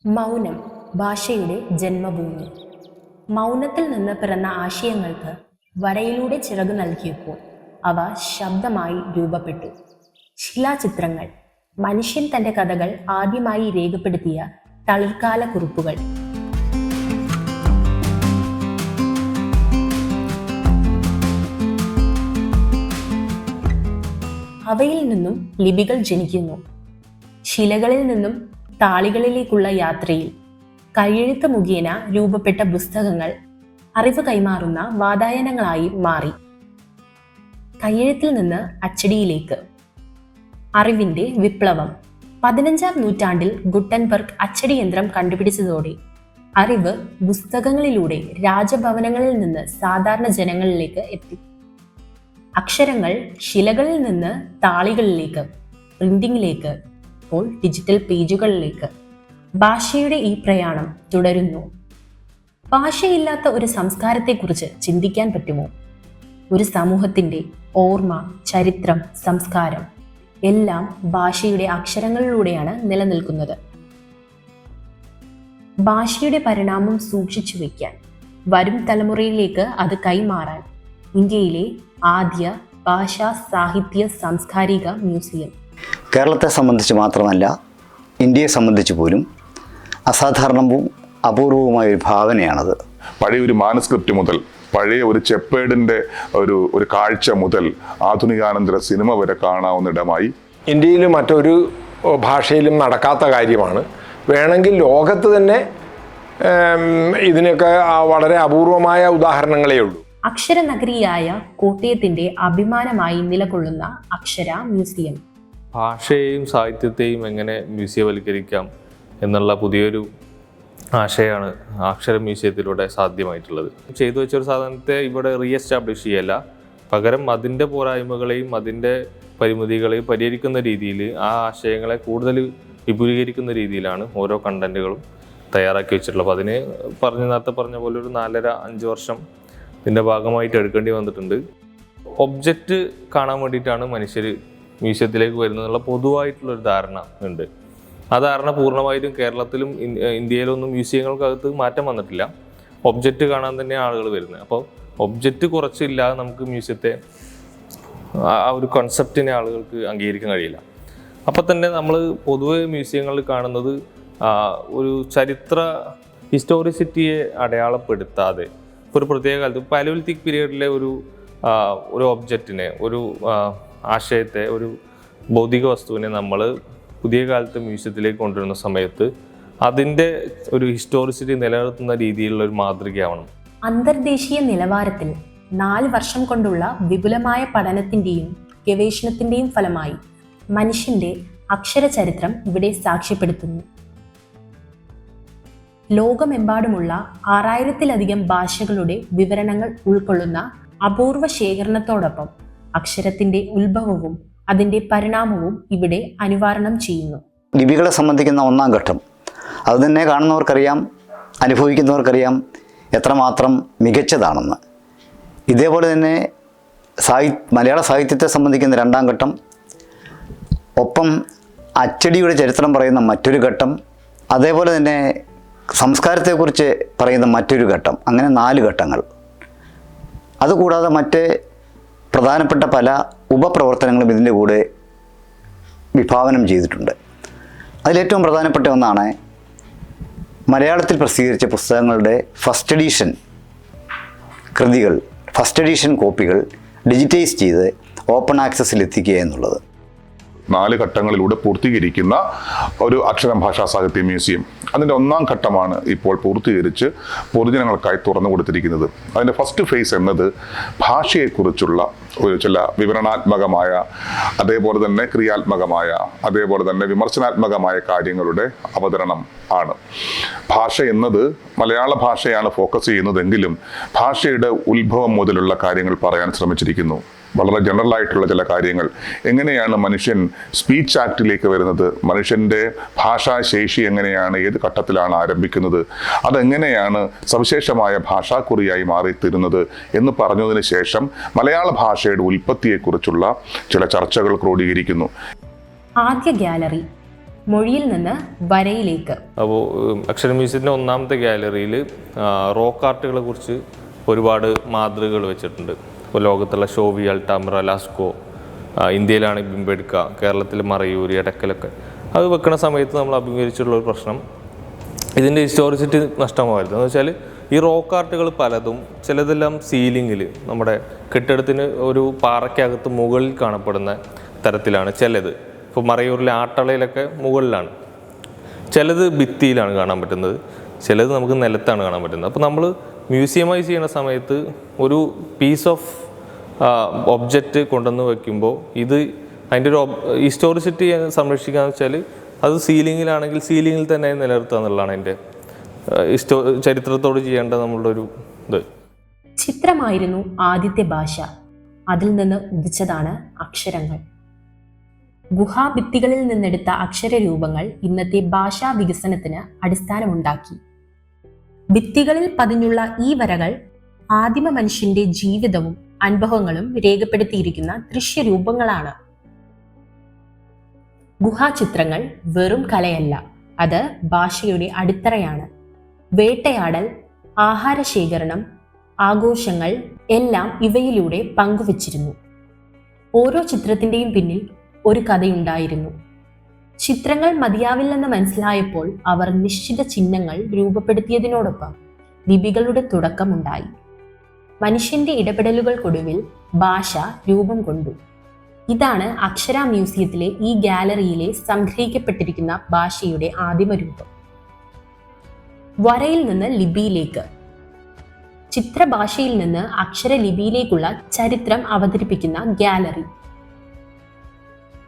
മൗനം ഭാഷയുടെ ജന്മഭൂമി. മൗനത്തിൽ നിന്ന് പിറന്ന ആശയങ്ങൾക്ക് വരയിലൂടെ ചിറകു നൽകിയപ്പോൾ അവ ശബ്ദമായി രൂപപ്പെട്ടു. ശിലാചിത്രങ്ങൾ, മനുഷ്യൻ തൻ്റെ കഥകൾ ആദ്യമായി രേഖപ്പെടുത്തിയ തളിർക്കാല കുറിപ്പുകൾ. അവയിൽ നിന്നും ലിപികൾ ജനിക്കുന്നു. ശിലകളിൽ നിന്നും താളികളിലേക്കുള്ള യാത്രയിൽ കയ്യെഴുത്ത് മുഖേന രൂപപ്പെട്ട പുസ്തകങ്ങൾ അറിവ് കൈമാറുന്ന വാതായനങ്ങളായി മാറി. കയ്യെഴുത്തിൽ നിന്ന് അച്ചടിയിലേക്ക് അറിവിന്റെ വിപ്ലവം. 15-ാം നൂറ്റാണ്ടിൽ ഗുട്ടൻബർഗ് അച്ചടിയന്ത്രം കണ്ടുപിടിച്ചതോടെ അറിവ് പുസ്തകങ്ങളിലൂടെ രാജഭവനങ്ങളിൽ നിന്ന് സാധാരണ ജനങ്ങളിലേക്ക് എത്തി. അക്ഷരങ്ങൾ ശിലകളിൽ നിന്ന് താളികളിലേക്ക്, പ്രിന്റിങ്ങിലേക്ക്, ഇപ്പോൾ ഡിജിറ്റൽ പേജുകളിലേക്ക്. ഭാഷയുടെ ഈ പ്രയാണം തുടരുന്നു. ഭാഷയില്ലാത്ത ഒരു സംസ്കാരത്തെക്കുറിച്ച് ചിന്തിക്കാൻ പറ്റുമോ? ഒരു സമൂഹത്തിൻ്റെ ഓർമ്മ, ചരിത്രം, സംസ്കാരം എല്ലാം ഭാഷയുടെ അക്ഷരങ്ങളിലൂടെയാണ് നിലനിൽക്കുന്നത്. ഭാഷയുടെ പരിണാമം സൂക്ഷിച്ചു വയ്ക്കാൻ, വരും തലമുറയിലേക്ക് അത് കൈമാറാൻ ഇന്ത്യയിലെ ആദ്യ ഭാഷാ സാഹിത്യ സാംസ്കാരിക മ്യൂസിയം. കേരളത്തെ സംബന്ധിച്ച് മാത്രമല്ല, ഇന്ത്യയെ സംബന്ധിച്ച് പോലും അസാധാരണവും അപൂർവവുമായ ഒരു ഭാവനയാണത്. പഴയ ഒരു മാനുസ്ക്രിപ്റ്റ് മുതൽ, പഴയ ഒരു ചെപ്പേഡിൻ്റെ ഒരു കാഴ്ച മുതൽ ആധുനികാനന്തര സിനിമ വരെ കാണാവുന്നിടമായി. ഇന്ത്യയിൽ മറ്റൊരു ഭാഷയിലും നടക്കാത്ത കാര്യമാണ്. വേണമെങ്കിൽ ലോകത്ത് തന്നെ ഇതിനൊക്കെ വളരെ അപൂർവമായ ഉദാഹരണങ്ങളേ ഉള്ളൂ. അക്ഷരനഗരിയായ കോട്ടയത്തിന്റെ അഭിമാനമായി നിലകൊള്ളുന്ന അക്ഷര മ്യൂസിയം. ഭാഷയെയും സാഹിത്യത്തെയും എങ്ങനെ മ്യൂസിയവൽക്കരിക്കാം എന്നുള്ള പുതിയൊരു ആശയമാണ് അക്ഷര മ്യൂസിയത്തിലൂടെ സാധ്യമായിട്ടുള്ളത്. ചെയ്തു വെച്ചൊരു സാധനത്തെ ഇവിടെ റീഎസ്റ്റാബ്ലിഷ് ചെയ്യല്ല, പകരം അതിൻ്റെ പോരായ്മകളെയും അതിൻ്റെ പരിമിതികളെയും പരിഹരിക്കുന്ന രീതിയിൽ ആ ആശയങ്ങളെ കൂടുതൽ വിപുലീകരിക്കുന്ന രീതിയിലാണ് ഓരോ കണ്ടന്റുകളും തയ്യാറാക്കി വെച്ചിട്ടുള്ളത്. അപ്പോൾ അതിന് നേരത്തെ പറഞ്ഞ പോലെ ഒരു 4.5-5 വർഷം ഇതിൻ്റെ ഭാഗമായിട്ട് എടുക്കേണ്ടി വന്നിട്ടുണ്ട്. ഒബ്ജക്റ്റ് കാണാൻ വേണ്ടിയിട്ടാണ് മനുഷ്യർ മ്യൂസിയത്തിലേക്ക് വരുന്നതെന്നുള്ള പൊതുവായിട്ടുള്ളൊരു ധാരണ ഉണ്ട്. ആ ധാരണ പൂർണ്ണമായിട്ടും കേരളത്തിലും ഇന്ത്യയിലൊന്നും മ്യൂസിയങ്ങൾക്കകത്ത് മാറ്റം വന്നിട്ടില്ല. ഒബ്ജക്റ്റ് കാണാൻ തന്നെ ആളുകൾ വരുന്നത്. അപ്പോൾ ഒബ്ജക്റ്റ് കുറച്ചില്ലാതെ നമുക്ക് മ്യൂസിയത്തെ ആ ഒരു കൺസെപ്റ്റിനെ ആളുകൾക്ക് അംഗീകരിക്കാൻ കഴിയില്ല. അപ്പം തന്നെ നമ്മൾ പൊതുവെ മ്യൂസിയങ്ങളിൽ കാണുന്നത് ഒരു ചരിത്ര ഹിസ്റ്റോറിസിറ്റിയെ അടയാളപ്പെടുത്താതെ ഒരു പ്രത്യേക കാലത്ത് പാലിയോലിത്തിക് പീരീഡിലെ ഒരു ഒബ്ജക്റ്റിനെ, ഒരു ആശയത്തെ, ഒരു ഭൗതിക വസ്തുവിനെ നമ്മൾ പുതിയ കാലത്ത് മ്യൂസിയത്തിലേക്ക് കൊണ്ടുവരുന്ന സമയത്ത് അതിൻ്റെ ഒരു ഹിസ്റ്റോറിസിറ്റി നിലനിർത്തുന്ന രീതിയിലുള്ള ഒരു മാതൃകയാവണം. അന്തർദേശീയ നിലവാരത്തിൽ 4 വർഷം കൊണ്ടുള്ള വിപുലമായ പഠനത്തിൻ്റെയും ഗവേഷണത്തിൻ്റെയും ഫലമായി മനുഷ്യൻ്റെ അക്ഷരചരിത്രം ഇവിടെ സാക്ഷ്യപ്പെടുത്തുന്നു. ലോകമെമ്പാടുമുള്ള 6000-ലധികം ഭാഷകളുടെ വിവരണങ്ങൾ ഉൾക്കൊള്ളുന്ന അപൂർവ ശേഖരണത്തോടൊപ്പം അക്ഷരത്തിൻ്റെ ഉത്ഭവവും അതിൻ്റെ പരിണാമവും ഇവിടെ അനുവാരണം ചെയ്യുന്നു. ലിപികളെ സംബന്ധിക്കുന്ന 1-ാം ഘട്ടം അത് തന്നെ കാണുന്നവർക്കറിയാം, അനുഭവിക്കുന്നവർക്കറിയാം എത്രമാത്രം മികച്ചതാണെന്ന്. ഇതേപോലെ തന്നെ മലയാള സാഹിത്യത്തെ സംബന്ധിക്കുന്ന 2-ാം ഘട്ടം, ഒപ്പം അച്ചടിയുടെ ചരിത്രം പറയുന്ന മറ്റൊരു ഘട്ടം, അതേപോലെ തന്നെ സംസ്കാരത്തെക്കുറിച്ച് പറയുന്ന മറ്റൊരു ഘട്ടം, അങ്ങനെ 4 ഘട്ടങ്ങൾ. അതുകൂടാതെ മറ്റ് പ്രധാനപ്പെട്ട പല ഉപപ്രവർത്തനങ്ങളും ഇതിൻ്റെ കൂടെ വിഭാവനം ചെയ്തിട്ടുണ്ട്. അതിലേറ്റവും പ്രധാനപ്പെട്ട ഒന്നാണ് മലയാളത്തിൽ പ്രസിദ്ധീകരിച്ച പുസ്തകങ്ങളുടെ ഫസ്റ്റ് എഡിഷൻ കൃതികൾ, ഫസ്റ്റ് എഡിഷൻ കോപ്പികൾ ഡിജിറ്റൈസ് ചെയ്ത് ഓപ്പൺ ആക്സസിൽ എത്തിക്കുക എന്നുള്ളത്. 4 ഘട്ടങ്ങളിലൂടെ പൂർത്തീകരിക്കുന്ന ഒരു അക്ഷരം ഭാഷാ സാഹിത്യ മ്യൂസിയം. അതിൻ്റെ 1-ാം ഘട്ടമാണ് ഇപ്പോൾ പൂർത്തീകരിച്ച് പൊതുജനങ്ങൾക്കായി തുറന്നു കൊടുത്തിരിക്കുന്നത്. അതിൻ്റെ ഫസ്റ്റ് ഫേസ് എന്നത് ഭാഷയെക്കുറിച്ചുള്ള ചില വിവരണാത്മകമായ, അതേപോലെ തന്നെ ക്രിയാത്മകമായ, അതേപോലെ തന്നെ വിമർശനാത്മകമായ കാര്യങ്ങളുടെ അവതരണം ആണ്. ഭാഷ എന്നത് മലയാള ഭാഷയാണ് ഫോക്കസ് ചെയ്യുന്നതെങ്കിലും ഭാഷയുടെ ഉത്ഭവം മുതലുള്ള കാര്യങ്ങൾ പറയാൻ ശ്രമിച്ചിരിക്കുന്നു. വളരെ ജനറൽ ആയിട്ടുള്ള ചില കാര്യങ്ങൾ, എങ്ങനെയാണ് മനുഷ്യൻ സ്പീച്ച് ആക്ടിലേക്ക് വരുന്നത്, മനുഷ്യൻ്റെ ഭാഷാശേഷി എങ്ങനെയാണ്, ഏത് ഘട്ടത്തിലാണ് ആരംഭിക്കുന്നത്, അതെങ്ങനെയാണ് സവിശേഷമായ ഭാഷാക്കുറിയായി മാറിത്തീരുന്നത് എന്ന് പറഞ്ഞതിന് ശേഷം മലയാള ഭാഷയുടെ ഉൽപ്പത്തിയെക്കുറിച്ചുള്ള ചില ചർച്ചകൾ ക്രോഡീകരിക്കുന്നു. ആദ്യ ഗാലറി മൊഴിയിൽ നിന്ന് വരയിലേക്ക്. അപ്പോൾ അക്ഷര മ്യൂസിയത്തിൻ്റെ ഒന്നാമത്തെ ഗാലറിയിൽ റോക്ക് ആർട്ടുകളെ കുറിച്ച് ഒരുപാട് മാതൃകകൾ വെച്ചിട്ടുണ്ട്. ഇപ്പോൾ ലോകത്തുള്ള ഷോവി, അൾട്ടാമിറ, ലാസ്കോ, ഇന്ത്യയിലാണ് ബിംബെടുക്ക, കേരളത്തിൽ മറയൂർ, എടക്കലൊക്കെ. അത് വെക്കുന്ന സമയത്ത് നമ്മൾ അഭിമുഖീകരിച്ചിട്ടുള്ള ഒരു പ്രശ്നം ഇതിൻ്റെ ഹിസ്റ്റോറിസിറ്റി നഷ്ടമാകരുത്. എന്ന് വെച്ചാൽ ഈ റോക്ക് ആർട്ടുകൾ പലതും ചിലതെല്ലാം സീലിങ്ങിൽ നമ്മുടെ കെട്ടിടത്തിന് ഒരു പാറയ്ക്കകത്ത് മുകളിൽ കാണപ്പെടുന്ന തരത്തിലാണ് ചിലത്. ഇപ്പോൾ മറയൂരിലെ ആട്ടളയിലൊക്കെ മുകളിലാണ്, ചിലത് ഭിത്തിയിലാണ് കാണാൻ പറ്റുന്നത്, ചിലത് നമുക്ക് നിലത്താണ് കാണാൻ പറ്റുന്നത്. അപ്പോൾ നമ്മൾ മ്യൂസിയമൈസ് ചെയ്യുന്ന സമയത്ത് ഒരു പീസ് ഓഫ് ഒബ്ജക്റ്റ് കൊണ്ടുവന്ന് വയ്ക്കുമ്പോൾ ഇത് അതിൻ്റെ ഒരു ഹിസ്റ്റോറിസിറ്റി സംരക്ഷിക്കുക എന്ന് വെച്ചാൽ അത് സീലിങ്ങിലാണെങ്കിൽ സീലിങ്ങിൽ തന്നെ നിലനിർത്തുക എന്നുള്ളതാണ് എൻ്റെ ചരിത്രത്തോട് ചെയ്യേണ്ട നമ്മളുടെ ഒരു ഇത്. ചിത്രമായിരുന്നു ആദ്യത്തെ ഭാഷ. അതിൽ നിന്ന് ഉദിച്ചതാണ് അക്ഷരങ്ങൾ. ഗുഹാഭിത്തികളിൽ നിന്നെടുത്ത അക്ഷരരൂപങ്ങൾ ഇന്നത്തെ ഭാഷാ വികസനത്തിന് അടിസ്ഥാനമുണ്ടാക്കി. ഭിത്തികളിൽ പതിഞ്ഞുള്ള ഈ വരകൾ ആദിമ മനുഷ്യന്റെ ജീവിതവും അനുഭവങ്ങളും രേഖപ്പെടുത്തിയിരിക്കുന്ന ദൃശ്യരൂപങ്ങളാണ്. ഗുഹാചിത്രങ്ങൾ വെറും കലയല്ല, അത് ഭാഷയുടെ അടിത്തറയാണ്. വേട്ടയാടൽ, ആഹാരശേഖരണം, ആഘോഷങ്ങൾ എല്ലാം ഇവയിലൂടെ പങ്കുവച്ചിരുന്നു. ഓരോ ചിത്രത്തിന്റെയും പിന്നിൽ ഒരു കഥയുണ്ടായിരുന്നു. ചിത്രങ്ങൾ മതിയാവില്ലെന്ന് മനസ്സിലായപ്പോൾ അവർ നിശ്ചിത ചിഹ്നങ്ങൾ രൂപപ്പെടുത്തിയതിനോടൊപ്പം ലിപികളുടെ തുടക്കമുണ്ടായി. മനുഷ്യന്റെ ഇടപെടലുകൾക്കൊടുവിൽ ഭാഷ രൂപം കൊണ്ടു. ഇതാണ് അക്ഷര മ്യൂസിയത്തിലെ ഈ ഗാലറിയിലെ സംഗ്രഹിക്കപ്പെട്ടിരിക്കുന്ന ഭാഷയുടെ ആദിമ രൂപം. വരയിൽ നിന്ന് ലിപിയിലേക്ക്. ചിത്രഭാഷയിൽ നിന്ന് അക്ഷരലിപിയിലേക്കുള്ള ചരിത്രം അവതരിപ്പിക്കുന്ന ഗാലറി.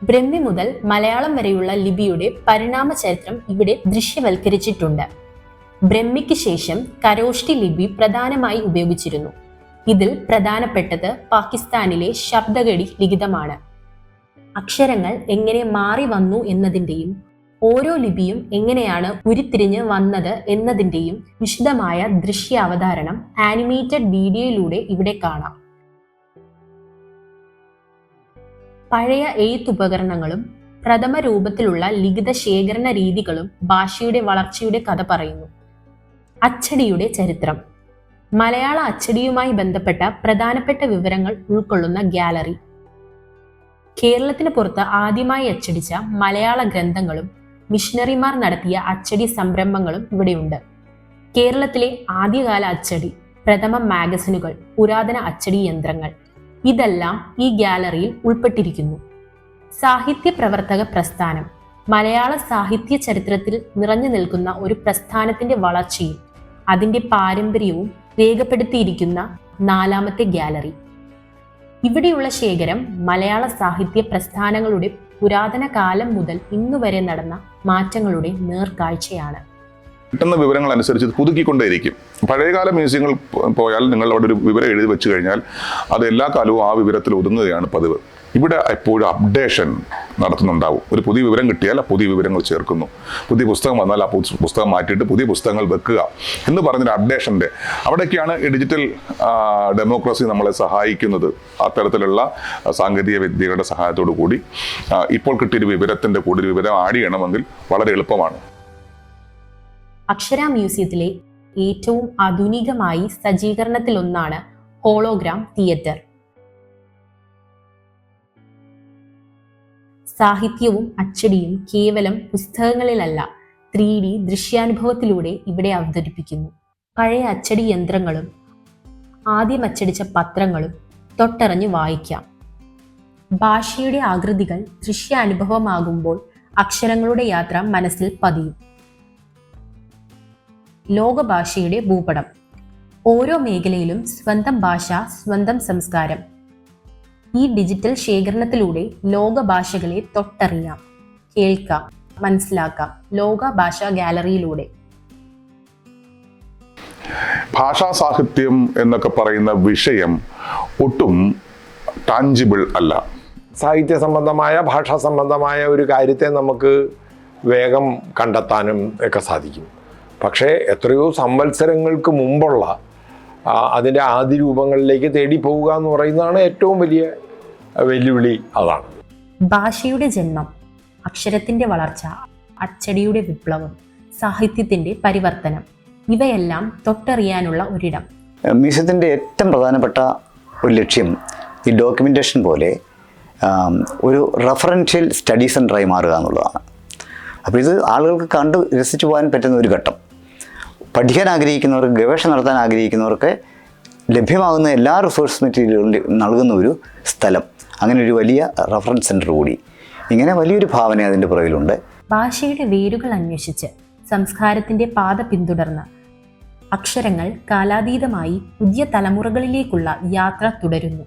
ബ്രഹ്മി മുതൽ മലയാളം വരെയുള്ള ലിപിയുടെ പരിണാമ ചരിത്രം ഇവിടെ ദൃശ്യവൽക്കരിച്ചിട്ടുണ്ട്. ബ്രഹ്മിക്ക് ശേഷം കരോഷ്ടി ലിപി പ്രധാനമായി ഉപയോഗിച്ചിരുന്നു. ഇതിൽ പ്രധാനപ്പെട്ടത് പാകിസ്ഥാനിലെ ശബ്ദഗഡി ലിഖിതമാണ്. അക്ഷരങ്ങൾ എങ്ങനെ മാറി വന്നു എന്നതിൻ്റെയും ഓരോ ലിപിയും എങ്ങനെയാണ് ഉരുത്തിരിഞ്ഞ് വന്നത് എന്നതിൻ്റെയും വിശദമായ ദൃശ്യാവതാരണം ആനിമേറ്റഡ് വീഡിയോയിലൂടെ ഇവിടെ കാണാം. പഴയ എഴുത്തുപകരണങ്ങളും പ്രഥമ രൂപത്തിലുള്ള ലിഖിത ശേഖരണ രീതികളും ഭാഷയുടെ വളർച്ചയുടെ കഥ പറയുന്നു. അച്ചടിയുടെ ചരിത്രം. മലയാള അച്ചടിയുമായി ബന്ധപ്പെട്ട പ്രധാനപ്പെട്ട വിവരങ്ങൾ ഉൾക്കൊള്ളുന്ന ഗാലറി. കേരളത്തിന് പുറത്ത് ആദ്യമായി അച്ചടിച്ച മലയാള ഗ്രന്ഥങ്ങളും മിഷണറിമാർ നടത്തിയ അച്ചടി സംരംഭങ്ങളും ഇവിടെയുണ്ട്. കേരളത്തിലെ ആദ്യകാല അച്ചടി, പ്രഥമ മാഗസിനുകൾ, പുരാതന അച്ചടി യന്ത്രങ്ങൾ ഇതെല്ലാം ഈ ഗാലറിയിൽ ഉൾപ്പെട്ടിരിക്കുന്നു. സാഹിത്യ പ്രവർത്തക പ്രസ്ഥാനം. മലയാള സാഹിത്യ ചരിത്രത്തിൽ നിറഞ്ഞു നിൽക്കുന്ന ഒരു പ്രസ്ഥാനത്തിന്റെ വളർച്ചയും അതിന്റെ പാരമ്പര്യവും രേഖപ്പെടുത്തിയിരിക്കുന്ന നാലാമത്തെ ഗാലറി. ഇവിടെയുള്ള ശേഖരം മലയാള സാഹിത്യ പ്രസ്ഥാനങ്ങളുടെ പുരാതന കാലം മുതൽ ഇന്നുവരെ നടന്ന മാറ്റങ്ങളുടെ നേർക്കാഴ്ചയാണ്. കിട്ടുന്ന വിവരങ്ങൾ അനുസരിച്ച് പുതുക്കിക്കൊണ്ടേയിരിക്കും. പഴയകാല മ്യൂസിയങ്ങൾ പോയാൽ നിങ്ങൾ അവിടെ ഒരു വിവരം എഴുതി വെച്ച് കഴിഞ്ഞാൽ അത് എല്ലാ കാലവും ആ വിവരത്തിൽ ഒതുങ്ങുകയാണ് പതിവ്. ഇവിടെ എപ്പോഴും അപ്ഡേഷൻ നടത്തുന്നുണ്ടാവും. ഒരു പുതിയ വിവരം കിട്ടിയാൽ ആ പുതിയ വിവരങ്ങൾ ചേർക്കുന്നു. പുതിയ പുസ്തകം വന്നാൽ ആ പുസ്തകം മാറ്റിയിട്ട് പുതിയ പുസ്തകങ്ങൾ വെക്കുക എന്ന് പറഞ്ഞൊരു അപ്ഡേഷൻ്റെ അവിടേക്കാണ് ഈ ഡിജിറ്റൽ ഡെമോക്രസി നമ്മളെ സഹായിക്കുന്നത്. അത്തരത്തിലുള്ള സാങ്കേതിക വിദ്യകളുടെ സഹായത്തോടു കൂടി ഇപ്പോൾ കിട്ടിയൊരു വിവരത്തിൻ്റെ കൂടി വിവരം ആഡ് ചെയ്യണമെങ്കിൽ വളരെ എളുപ്പമാണ്. അക്ഷര മ്യൂസിയത്തിലെ ഏറ്റവും ആധുനികമായി സജ്ജീകരണത്തിലൊന്നാണ് ഹോളോഗ്രാം തിയേറ്റർ. സാഹിത്യവും അച്ചടിയും കേവലം പുസ്തകങ്ങളിലല്ല, 3D ദൃശ്യാനുഭവത്തിലൂടെ ഇവിടെ അവതരിപ്പിക്കുന്നു. പഴയ അച്ചടി യന്ത്രങ്ങളും ആദ്യം അച്ചടിച്ച പത്രങ്ങളും തൊട്ടറിഞ്ഞ് വായിക്കാം. ഭാഷയുടെ ആകൃതികൾ ദൃശ്യാനുഭവമാകുമ്പോൾ അക്ഷരങ്ങളുടെ യാത്ര മനസ്സിൽ പതിയും. ലോകഭാഷയുടെ ഭൂപടം. ഓരോ മേഖലയിലും സ്വന്തം ഭാഷ, സ്വന്തം സംസ്കാരം. ഈ ഡിജിറ്റൽ ശേഖരണത്തിലൂടെ ലോകഭാഷകളെ തൊട്ടറിയാം, കേൾക്കാം, മനസ്സിലാക്കാം. ലോക ഭാഷാ ഗാലറിയിലൂടെ. ഭാഷാ സാഹിത്യം എന്നൊക്കെ പറയുന്ന വിഷയം ഒട്ടും ടാഞ്ചിബിൾ അല്ല. സാഹിത്യ സംബന്ധമായ, ഭാഷാ സംബന്ധമായ ഒരു കാര്യത്തെ നമുക്ക് വേഗം കണ്ടെത്താനും ഒക്കെ സാധിക്കും. പക്ഷേ എത്രയോ സംവത്സരങ്ങൾക്ക് മുമ്പുള്ള അതിൻ്റെ ആദ്യ രൂപങ്ങളിലേക്ക് തേടി പോവുക എന്ന് പറയുന്നതാണ് ഏറ്റവും വലിയ വെല്ലുവിളി. അതാണ് ഭാഷയുടെ ജന്മം, അക്ഷരത്തിന്റെ വളർച്ച, അച്ചടിയുടെ വിപ്ലവം, സാഹിത്യത്തിൻ്റെ പരിവർത്തനം, ഇവയെല്ലാം തൊട്ടറിയാനുള്ള ഒരിടം. മ്യൂസിയത്തിൻ്റെ ഏറ്റവും പ്രധാനപ്പെട്ട ഒരു ലക്ഷ്യം ഈ ഡോക്യുമെൻറ്റേഷൻ പോലെ ഒരു റെഫറൻഷ്യൽ സ്റ്റഡി സെൻ്ററായി മാറുക എന്നുള്ളതാണ്. അപ്പോൾ ഇത് ആളുകൾക്ക് കണ്ട് രസിച്ചു പോകാൻ പറ്റുന്ന ഒരു ഘട്ടം. പഠിക്കാൻ ആഗ്രഹിക്കുന്നവർക്ക്, ഗവേഷണം നടത്താൻ ആഗ്രഹിക്കുന്നവർക്ക് ലഭ്യമാകുന്ന എല്ലാ റിസോഴ്സ് മെറ്റീരിയലുകളും നൽകുന്ന ഒരു സ്ഥലം, അങ്ങനെ ഒരു വലിയ റെഫറൻസ് സെൻ്റർ കൂടി, ഇങ്ങനെ വലിയൊരു ഭാവന അതിൻ്റെ പുറകിലുണ്ട്. ഭാഷയുടെ വേരുകൾ അന്വേഷിച്ച് സംസ്കാരത്തിൻ്റെ പാത പിന്തുടർന്ന് അക്ഷരങ്ങൾ കാലാതീതമായി പുതിയ തലമുറകളിലേക്കുള്ള യാത്ര തുടരുന്നു.